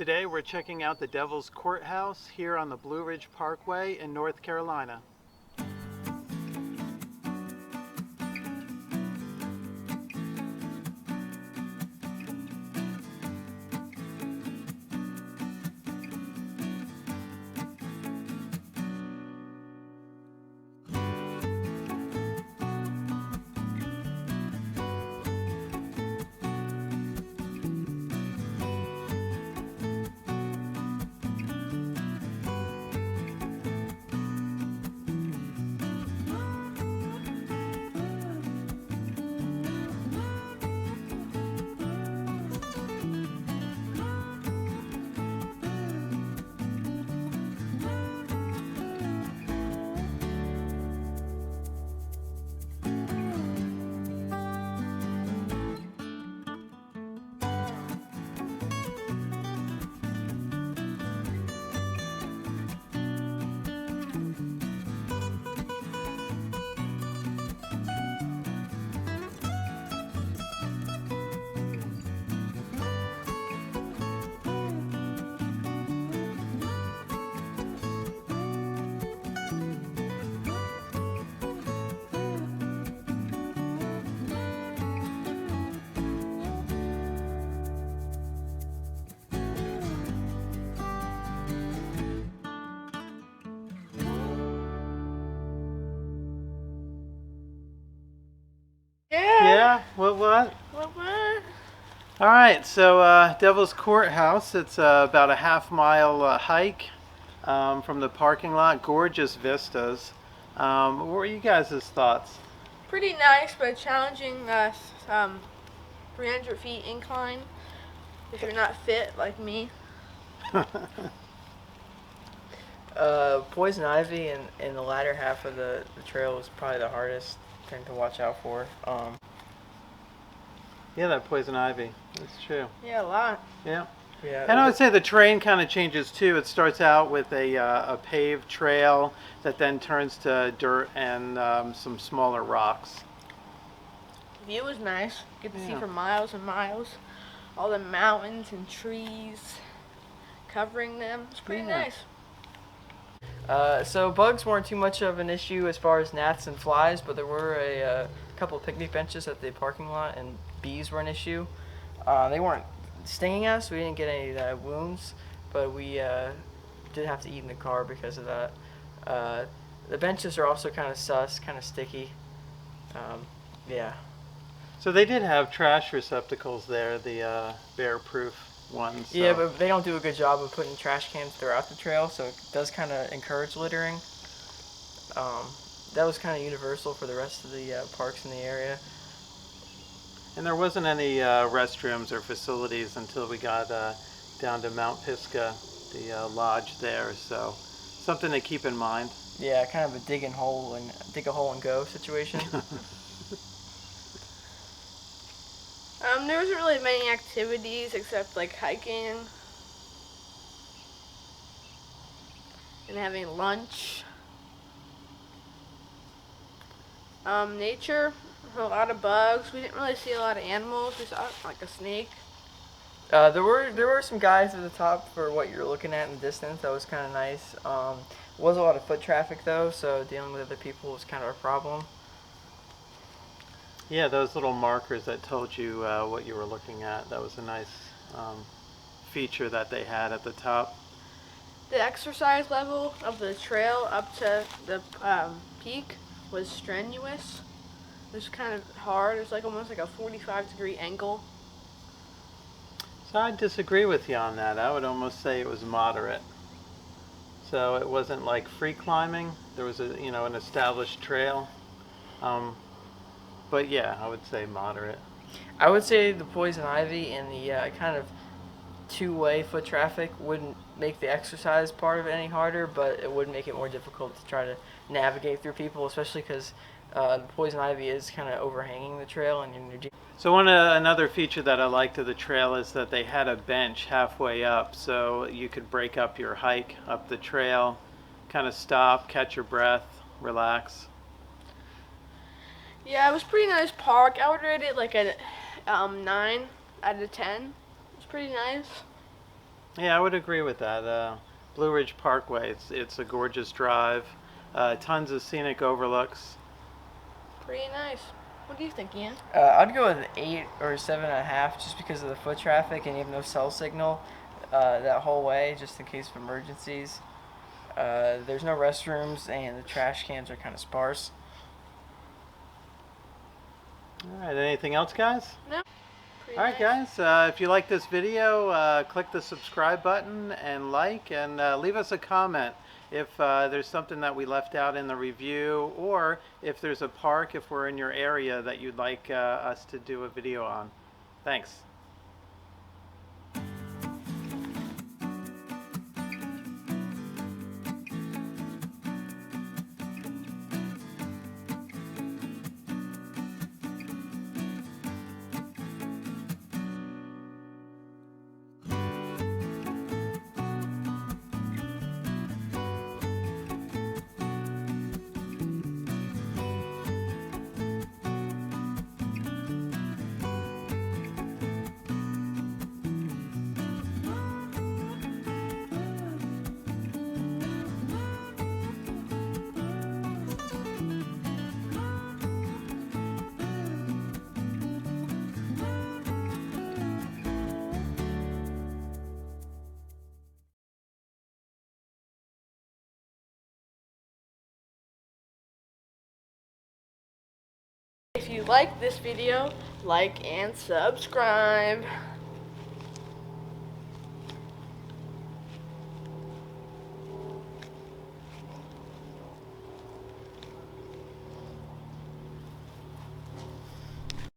Today we're checking out the Devil's Courthouse here on the Blue Ridge Parkway in North Carolina. Yeah, what? All right, so Devil's Courthouse, it's about a half-mile hike from the parking lot. Gorgeous vistas. What were you guys' thoughts? Pretty nice, but challenging. 300 feet incline if you're not fit like me. Poison ivy in the latter half of the trail was probably the hardest thing to watch out for. Yeah, that poison ivy. That's true. Yeah, a lot. Yeah. Yeah. And I would say the terrain kind of changes too. It starts out with a paved trail that then turns to dirt and some smaller rocks. View was nice. Get to see Yeah. for miles and miles. All the mountains and trees covering them. It's pretty Yeah. nice. So bugs weren't too much of an issue as far as gnats and flies, but there were a couple of picnic benches at the parking lot, and bees were an issue. They weren't stinging us. We didn't get any wounds, but we did have to eat in the car because of that. The benches are also kind of sus, kind of sticky. Yeah. So they did have trash receptacles there, the bear-proof ones. So. Yeah, but they don't do a good job of putting trash cans throughout the trail, so it does kind of encourage littering. That was kind of universal for the rest of the parks in the area. And there wasn't any restrooms or facilities until we got down to Mount Pisgah, the lodge there. So something to keep in mind. Yeah, kind of a dig a hole and go situation. There wasn't really many activities except like hiking and having lunch. Nature, a lot of bugs. We didn't really see a lot of animals. We saw like a snake. There were some guys at the top for what you're looking at in the distance. That was kind of nice. Was a lot of foot traffic though, so dealing with other people was kind of a problem. Yeah, those little markers that told you what you were looking at. That was a nice feature that they had at the top. The exercise level of the trail up to the peak was strenuous. It was kind of hard. It was like almost like a 45-degree angle. So I disagree with you on that. I would almost say it was moderate. So it wasn't like free climbing. There was an established trail. But yeah, I would say moderate. I would say the poison ivy and the kind of two-way foot traffic wouldn't make the exercise part of it any harder, but it would make it more difficult to try to navigate through people, especially because the poison ivy is kind of overhanging the trail and you're. So another feature that I liked of the trail is that they had a bench halfway up, so you could break up your hike up the trail, kind of stop, catch your breath, relax. Yeah, it was a pretty nice park. I would rate it like a 9 out of 10. It's pretty nice. Yeah, I would agree with that. Blue Ridge Parkway, it's a gorgeous drive. Tons of scenic overlooks. Pretty nice. What do you think, Ian? I'd go with 8 or 7.5 just because of the foot traffic and you have no cell signal that whole way just in case of emergencies. There's no restrooms and the trash cans are kind of sparse. All right, anything else, guys? No. Pretty All right, nice. guys, if you like this video, click the subscribe button and like, and leave us a comment if there's something that we left out in the review, or if there's a park, if we're in your area, that you'd like us to do a video on. Thanks. If you like this video, like and subscribe.